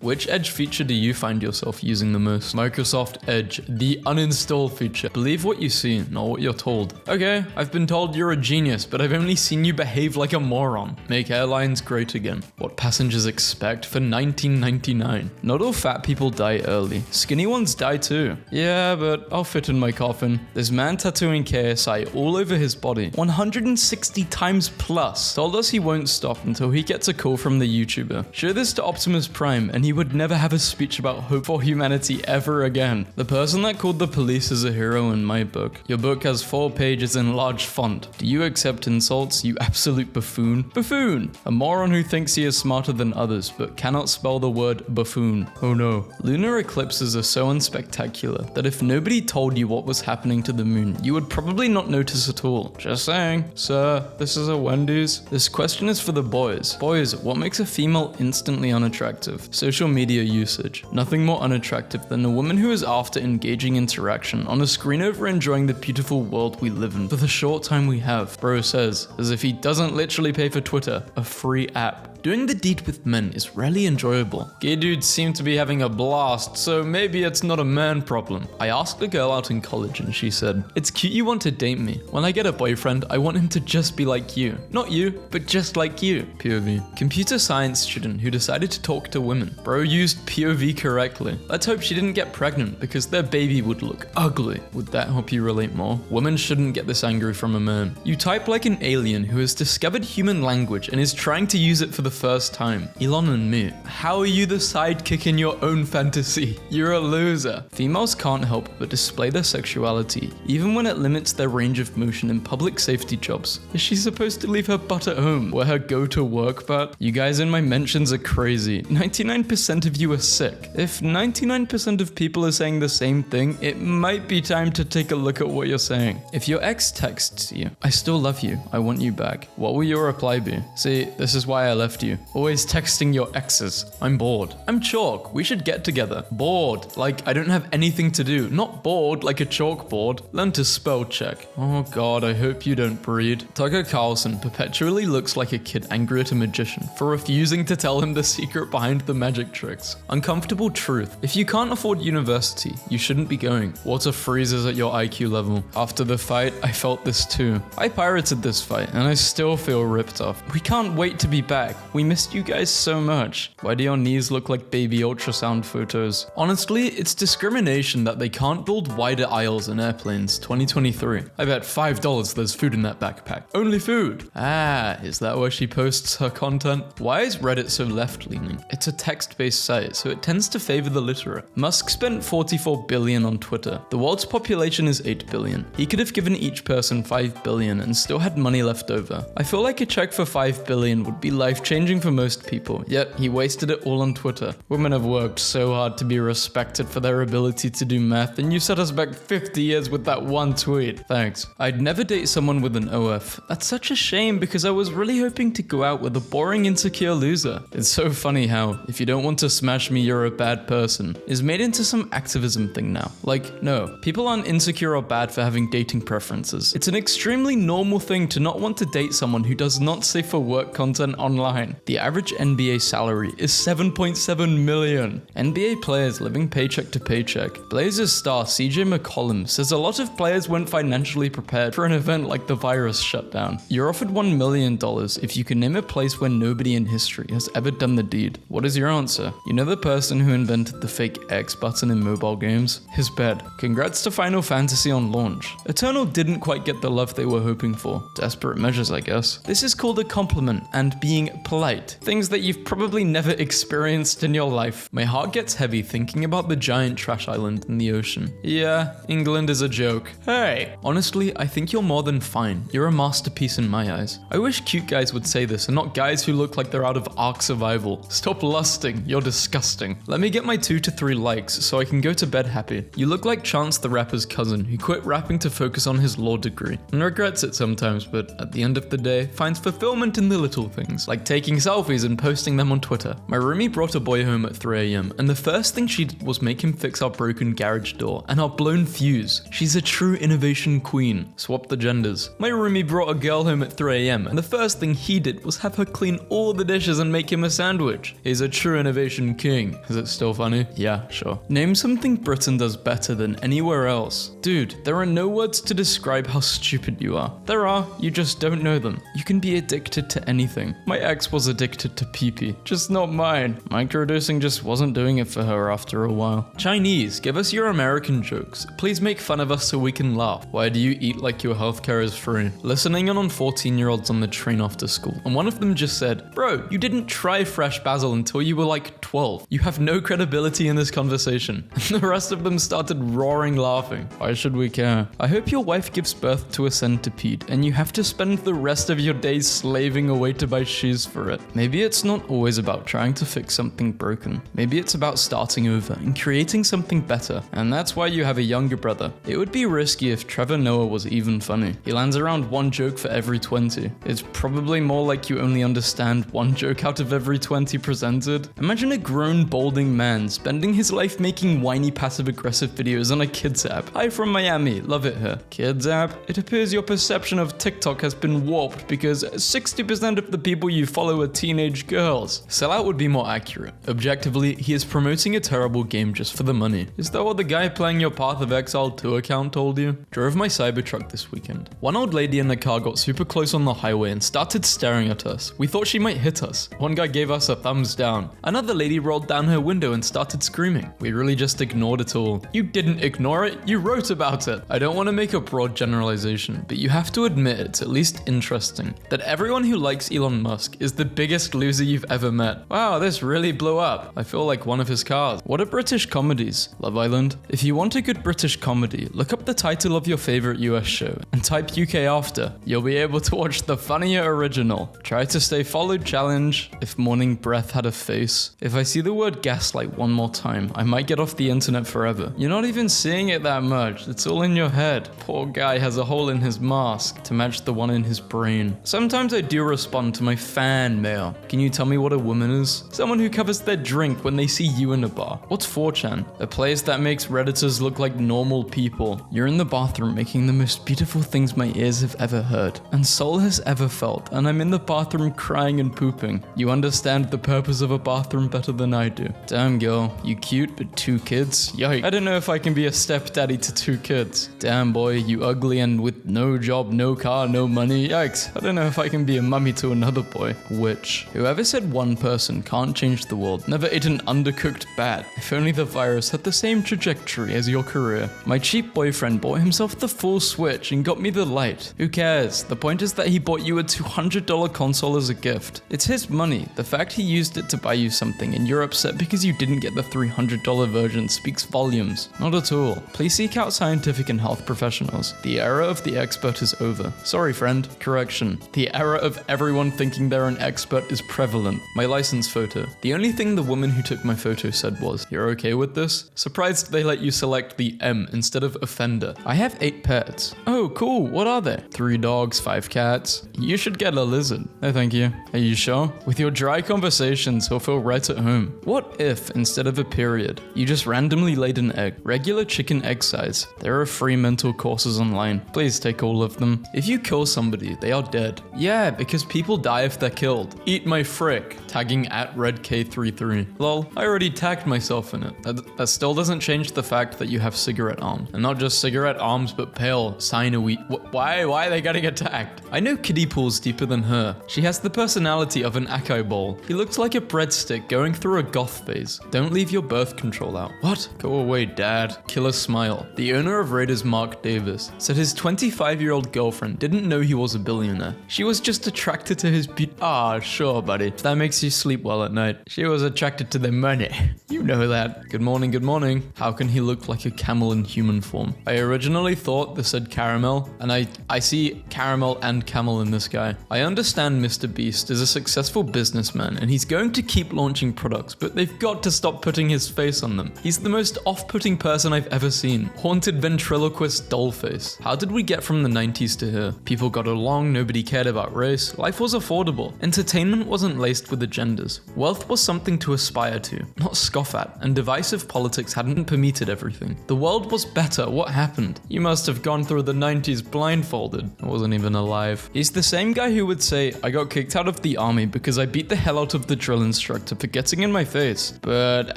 Which Edge feature do you find yourself using the most? Microsoft Edge, the uninstall feature. Believe what you see, not what you're told. Okay, I've been told you're a genius, but I've only seen you behave like a moron. Make airlines great again. What passengers expect for 1999. Not all fat people die early. Skinny ones die too. Yeah, but I'll fit in my coffin. This man tattooing KSI all over his body, 160 times plus, told us he won't stop until he gets a call from the YouTuber. Show this to Optimus Prime and he would never have a speech about hope for humanity ever again. The person that called the police is a hero in my book. Your book has 4 pages in large font. Do you accept insults, you absolute buffoon? Buffoon! A moron who thinks he is smarter than others, but cannot spell the word buffoon. Oh no. Lunar eclipses are so unspectacular that if nobody told you what was happening to the moon, you would probably not notice at all. Just saying. Sir, this is a Wendy's. This question is for the boys. Boys, what makes a female instantly unattractive? Social media usage. Nothing more unattractive than a woman who is after engaging interaction on a screen over enjoying the beautiful world we live in for the short time we have. Bro says, as if he doesn't literally pay for Twitter, a free app. Doing the deed with men is rarely enjoyable. Gay dudes seem to be having a blast, so maybe it's not a man problem. I asked a girl out in college and she said, "It's cute you want to date me. When I get a boyfriend, I want him to just be like you. Not you, but just like you." POV. Computer science student who decided to talk to women. Bro used POV correctly. Let's hope she didn't get pregnant because their baby would look ugly. Would that help you relate more? Women shouldn't get this angry from a man. You type like an alien who has discovered human language and is trying to use it for the first time. Elon and me. How are you the sidekick in your own fantasy? You're a loser. Females can't help but display their sexuality, even when it limits their range of motion in public safety jobs. Is she supposed to leave her butt at home? Wear her go-to-work butt? You guys in my mentions are crazy. 99% of you are sick. If 99% of people are saying the same thing, it might be time to take a look at what you're saying. If your ex texts you, "I still love you, I want you back," what will your reply be? See, this is why I left you. Always texting your exes. "I'm bored." "I'm chalk, we should get together." Bored, like I don't have anything to do. Not bored like a chalkboard. Learn to spell check. Oh god, I hope you don't breed. Tucker Carlson perpetually looks like a kid angry at a magician for refusing to tell him the secret behind the magic tricks. Uncomfortable truth. If you can't afford university, you shouldn't be going. Water freezes at your IQ level. After the fight, I felt this too. I pirated this fight and I still feel ripped off. We can't wait to be back. We missed you guys so much. Why do your knees look like baby ultrasound photos? Honestly, it's discrimination that they can't build wider aisles in airplanes. 2023. I bet $5 there's food in that backpack. Only food. Ah, is that where she posts her content? Why is Reddit so left-leaning? It's a text-based site, so it tends to favor the literate. Musk spent $44 billion on Twitter. The world's population is 8 billion. He could have given each person $5 billion and still had money left over. I feel like a check for $5 billion would be life-changing for most people, yet he wasted it all on Twitter. Women have worked so hard to be respected for their ability to do math, and you set us back 50 years with that one tweet. Thanks. I'd never date someone with an OF. That's such a shame because I was really hoping to go out with a boring, insecure loser. It's so funny how, if you don't want to smash me, you're a bad person, is made into some activism thing now. Like, no, people aren't insecure or bad for having dating preferences. It's an extremely normal thing to not want to date someone who does not safe for work content online. The average NBA salary is $7.7 million. NBA players living paycheck to paycheck. Blazers star CJ McCollum says a lot of players weren't financially prepared for an event like the virus shutdown. You're offered $1 million if you can name a place where nobody in history has ever done the deed. What is your answer? You know the person who invented the fake X button in mobile games? His bed. Congrats to Final Fantasy on launch. Eternal didn't quite get the love they were hoping for. Desperate measures, I guess. This is called a compliment and being polite. Things that you've probably never experienced in your life. My heart gets heavy thinking about the giant trash island in the ocean. Yeah, England is a joke. Hey! Honestly, I think you're more than fine. You're a masterpiece in my eyes. I wish cute guys would say this and not guys who look like they're out of Ark Survival. Stop lusting, you're disgusting. Let me get my 2 to 3 likes so I can go to bed happy. You look like Chance the Rapper's cousin who quit rapping to focus on his law degree and regrets it sometimes, but at the end of the day, finds fulfillment in the little things, like taking taking selfies and posting them on Twitter. My roomie brought a boy home at 3 a.m. and the first thing she did was make him fix our broken garage door and our blown fuse. She's a true innovation queen. Swap the genders. My roomie brought a girl home at 3 a.m. and the first thing he did was have her clean all the dishes and make him a sandwich. He's a true innovation king. Is it still funny? Yeah, sure. Name something Britain does better than anywhere else. Dude, there are no words to describe how stupid you are. There are, you just don't know them. You can be addicted to anything. My ex was addicted to pee-pee, just not mine. Microdosing just wasn't doing it for her after a while. Chinese, give us your American jokes. Please make fun of us so we can laugh. Why do you eat like your healthcare is free? Listening in on 14-year-olds on the train after school, and one of them just said, bro, you didn't try fresh basil until you were like 12. You have no credibility in this conversation. And the rest of them started roaring laughing. Why should we care? I hope your wife gives birth to a centipede and you have to spend the rest of your days slaving away to buy shoes for it. Maybe it's not always about trying to fix something broken. Maybe it's about starting over and creating something better. And that's why you have a younger brother. It would be risky if Trevor Noah was even funny. He lands around one joke for every 20. It's probably more like you only understand one joke out of every 20 presented. Imagine a grown balding man spending his life making whiny passive-aggressive videos on a kids app. Hi from Miami, love it here. Kids app? It appears your perception of TikTok has been warped because 60% of the people you follow are teenage girls. Sellout would be more accurate. Objectively, he is promoting a terrible game just for the money. Is that what the guy playing your Path of Exile 2 account told you? Drove my Cybertruck this weekend. One old lady in the car got super close on the highway and started staring at us. We thought she might hit us. One guy gave us a thumbs down. Another lady rolled down her window and started screaming. We really just ignored it all. You didn't ignore it, you wrote about it. I don't want to make a broad generalization, but you have to admit it's at least interesting that everyone who likes Elon Musk is the biggest loser you've ever met. Wow, this really blew up. I feel like one of his cars. What are British comedies? Love Island? If you want a good British comedy, look up the title of your favorite US show and type UK after. You'll be able to watch the funnier original. Try to stay followed challenge. If morning breath had a face. If I see the word gaslight one more time, I might get off the internet forever. You're not even seeing it that much. It's all in your head. Poor guy has a hole in his mask to match the one in his brain. Sometimes I do respond to my fan mail. Can you tell me what a woman is? Someone who covers their drink when they see you in a bar. What's 4chan? A place that makes Redditors look like normal people. You're in the bathroom making the most beautiful things my ears have ever heard and soul has ever felt, and I'm in the bathroom crying and pooping. You understand the purpose of a bathroom better than I do. Damn girl, you cute but 2 kids? Yikes. I don't know if I can be a stepdaddy to 2 kids. Damn boy, you ugly and with no job, no car, no money. Yikes. I don't know if I can be a mummy to another boy. Which, whoever said one person can't change the world never ate an undercooked bat. If only the virus had the same trajectory as your career. My cheap boyfriend bought himself the full Switch and got me the Lite. Who cares? The point is that he bought you a $200 console as a gift. It's his money. The fact he used it to buy you something and you're upset because you didn't get the $300 version speaks volumes. Not at all. Please seek out scientific and health professionals. The era of the expert is over. Sorry friend. Correction. The era of everyone thinking they're an expert is prevalent. My license photo. The only thing the woman who took my photo said was, "You're okay with this?" Surprised they let you select the M instead of offender. I have 8 pets. Oh, cool. What are they? 3 dogs, 5 cats. You should get a lizard. No, thank you. Are you sure? With your dry conversations, he'll feel right at home. What if, instead of a period, you just randomly laid an egg? Regular chicken egg size. There are free mental courses online. Please take all of them. If you kill somebody, they are dead. Yeah, because people die if they're killed. Eat my frick. Tagging at RedK33. Lol, I already tagged myself in it. That still doesn't change the fact that you have cigarette arms. And not just cigarette arms, but pale, Sino-wheat. Why are they getting attacked? I know kiddie pools deeper than her. She has the personality of an acai bowl. He looks like a breadstick going through a goth phase. Don't leave your birth control out. What? Go away, dad. Killer smile. The owner of Raiders, Mark Davis, said his 25-year-old girlfriend didn't know he was a billionaire. She was just attracted to his beauty. Ah, sure, buddy. If that makes you sleep well at night. She was attracted to the money. You know that. Good morning, good morning. How can he look like a camel in human form? I originally thought this said caramel, and I see caramel and camel in this guy. I understand Mr. Beast is a successful businessman, and he's going to keep launching products, but they've got to stop putting his face on them. He's the most off-putting person I've ever seen. Haunted ventriloquist dollface. How did we get from the 90s to here? People got along, nobody cared about race, life was affordable, and Entertainment wasn't laced with agendas. Wealth was something to aspire to, not scoff at, and divisive politics hadn't permeated everything. The world was better. What happened? You must have gone through the 90s blindfolded. I wasn't even alive. He's the same guy who would say, I got kicked out of the army because I beat the hell out of the drill instructor for getting in my face, but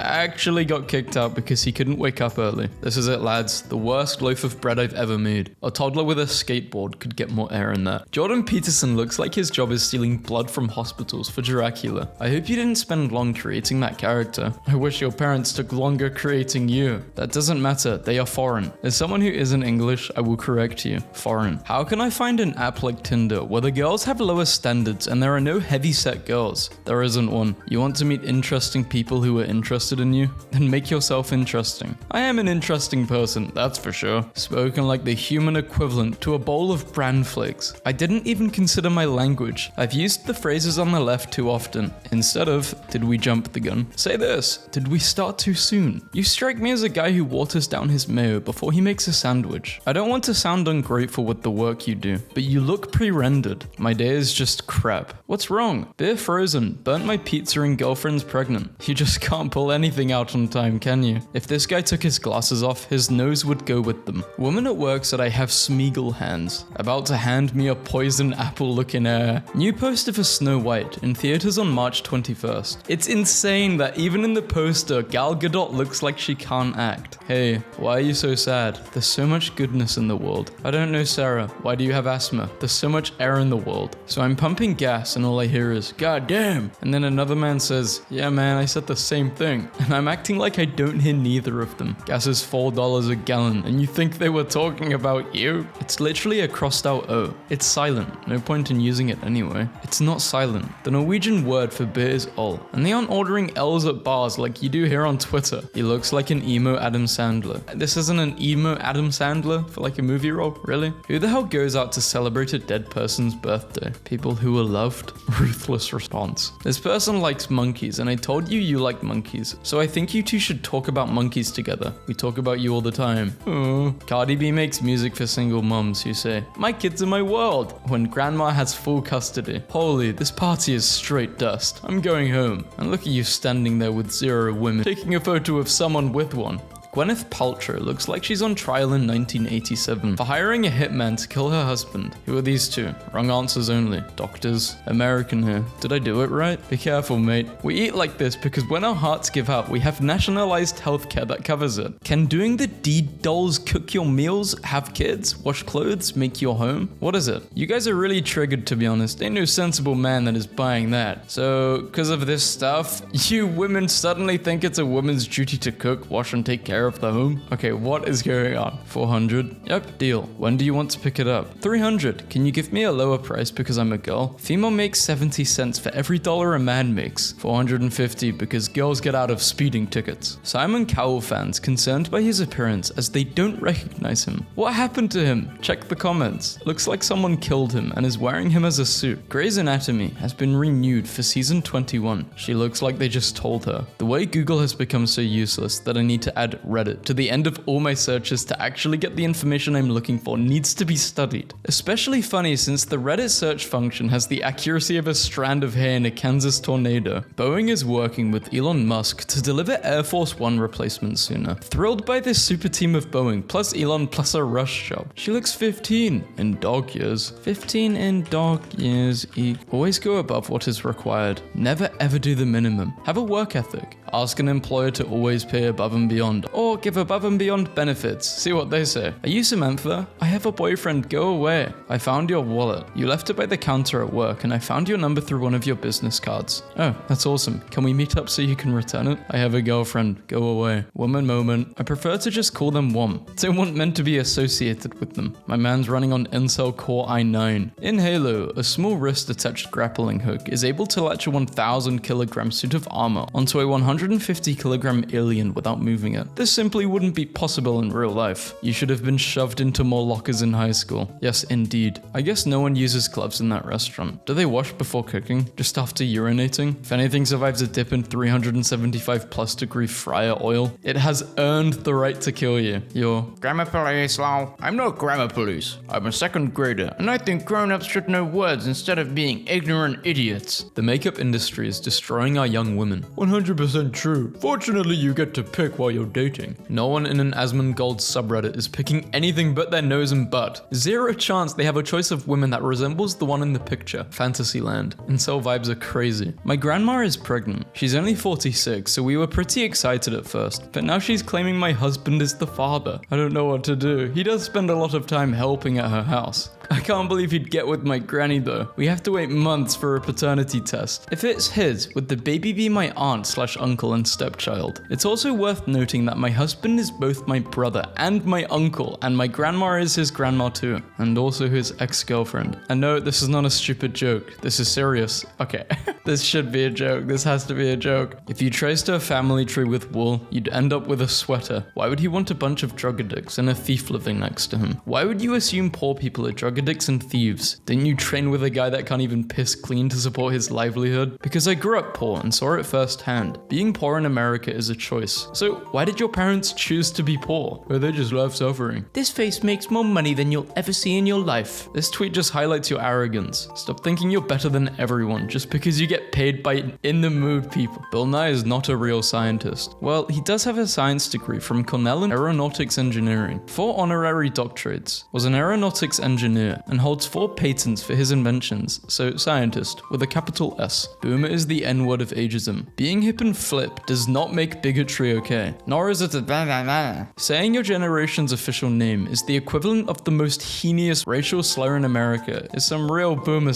actually got kicked out because he couldn't wake up early. This is it, lads. The worst loaf of bread I've ever made. A toddler with a skateboard could get more air in that. Jordan Peterson looks like his job is stealing blood from hospitals for Dracula. I hope you didn't spend long creating that character. I wish your parents took longer creating you. That doesn't matter. They are foreign. As someone who isn't English, I will correct you. Foreign. How can I find an app like Tinder where the girls have lower standards and there are no heavy-set girls? There isn't one. You want to meet interesting people who are interested in you? Then make yourself interesting. I am an interesting person, that's for sure. Spoken like the human equivalent to a bowl of bran flakes. I didn't even consider my language. I've used the phrases on the left too often. Instead of, did we jump the gun? Say this, did we start too soon? You strike me as a guy who waters down his mayo before he makes a sandwich. I don't want to sound ungrateful with the work you do, but you look pre-rendered. My day is just crap. What's wrong? Beer frozen, burnt my pizza and girlfriend's pregnant. You just can't pull anything out on time, can you? If this guy took his glasses off, his nose would go with them. Woman at work said I have Smeagol hands. About to hand me a poison apple looking air. New poster for Snow White in theaters on March 21st. It's insane that even in the poster, Gal Gadot looks like she can't act. Hey, why are you so sad? There's so much goodness in the world. I don't know, Sarah. Why do you have asthma? There's so much air in the world. So I'm pumping gas and all I hear is, God damn. And then another man says, yeah man, I said the same thing. And I'm acting like I don't hear neither of them. Gas is $4 a gallon and you think they were talking about you? It's literally a crossed out O. It's silent. No point in using it anyway. It's not silent. The Norwegian word for beer is ol. And they aren't ordering L's at bars like you do here on Twitter. He looks like an emo Adam Sandler. This isn't an emo Adam Sandler for like a movie role, really? Who the hell goes out to celebrate a dead person's birthday? People who were loved? Ruthless response. This person likes monkeys and I told you you like monkeys. So I think you two should talk about monkeys together. We talk about you all the time. Oh. Cardi B makes music for single moms who say, my kids are my world, when grandma has full custody. Holy, this party is straight dust. I'm going home. And look at you standing there with 0 women, taking a photo of someone with one. Gwyneth Paltrow looks like she's on trial in 1987 for hiring a hitman to kill her husband. Who are these two? Wrong answers only. Doctors. American here. Did I do it right? Be careful, mate. We eat like this because when our hearts give out, we have nationalized healthcare that covers it. Can doing the deed dolls cook your meals, have kids, wash clothes, make your home? What is it? You guys are really triggered, to be honest. Ain't no sensible man that is buying that. So, because of this stuff, you women suddenly think it's a woman's duty to cook, wash, and take care of the home? Okay, what is going on? 400? Yep, deal. When do you want to pick it up? 300. Can you give me a lower price because I'm a girl? Female makes 70 cents for every dollar a man makes. 450 because girls get out of speeding tickets. Simon Cowell fans concerned by his appearance as they don't recognize him. What happened to him? Check the comments. Looks like someone killed him and is wearing him as a suit. Grey's Anatomy has been renewed for season 21. She looks like they just told her. The way Google has become so useless that I need to add Reddit to the end of all my searches to actually get the information I'm looking for needs to be studied. Especially funny since the Reddit search function has the accuracy of a strand of hair in a Kansas tornado. Boeing is working with Elon Musk to deliver Air Force One replacements sooner. Thrilled by this super team of Boeing plus Elon plus a rush job. She looks 15 in dog years. 15 in dog years. Always go above what is required. Never ever do the minimum. Have a work ethic. Ask an employer to always pay above and beyond, or give above and beyond benefits. See what they say. Are you Samantha? I have a boyfriend, go away. I found your wallet. You left it by the counter at work and I found your number through one of your business cards. Oh, that's awesome. Can we meet up so you can return it? I have a girlfriend, go away. Woman moment. I prefer to just call them Wom. Don't want men to be associated with them. My man's running on Intel Core i9. In Halo, a small wrist attached grappling hook is able to latch a 1,000 kilogram suit of armor onto a 100 150 kilogram alien without moving it. This simply wouldn't be possible in real life. You should have been shoved into more lockers in high school. Yes, indeed. I guess no one uses gloves in that restaurant. Do they wash before cooking? Just after urinating? If anything survives a dip in 375 plus degree fryer oil, it has earned the right to kill you. You're Grammar police, lol. I'm not grammar police. I'm a second grader, and I think grown-ups should know words instead of being ignorant idiots. The makeup industry is destroying our young women. 100% true. Fortunately, you get to pick while you're dating. No one in an Asmongold subreddit is picking anything but their nose and butt. Zero chance they have a choice of women that resembles the one in the picture. Fantasyland. Incel vibes are crazy. My grandma is pregnant. She's only 46, so we were pretty excited at first. But now she's claiming my husband is the father. I don't know what to do. He does spend a lot of time helping at her house. I can't believe he'd get with my granny though. We have to wait months for a paternity test. If it's his, would the baby be my aunt/uncle and stepchild? It's also worth noting that my husband is both my brother and my uncle, and my grandma is his grandma too, and also his ex-girlfriend. And no, this is not a stupid joke. This is serious. Okay, this should be a joke. This has to be a joke. If you traced a family tree with wool, you'd end up with a sweater. Why would he want a bunch of drug addicts and a thief living next to him? Why would you assume poor people are drug addicts and thieves? Didn't you train with a guy that can't even piss clean to support his livelihood? Because I grew up poor and saw it firsthand. Being poor in America is a choice. So why did your parents choose to be poor? Or they just love suffering? This face makes more money than you'll ever see in your life. This tweet just highlights your arrogance. Stop thinking you're better than everyone just because you get paid by in the mood people. Bill Nye is not a real scientist. Well, he does have a science degree from Cornell in aeronautics engineering, 4 honorary doctorates, was an aeronautics engineer, and holds 4 patents for his inventions, so scientist, with a capital S. Boomer is the N-word of ageism. Being hip and flip does not make bigotry okay, nor is it a blah blah blah. Saying your generation's official name is the equivalent of the most heinous racial slur in America is some real boomer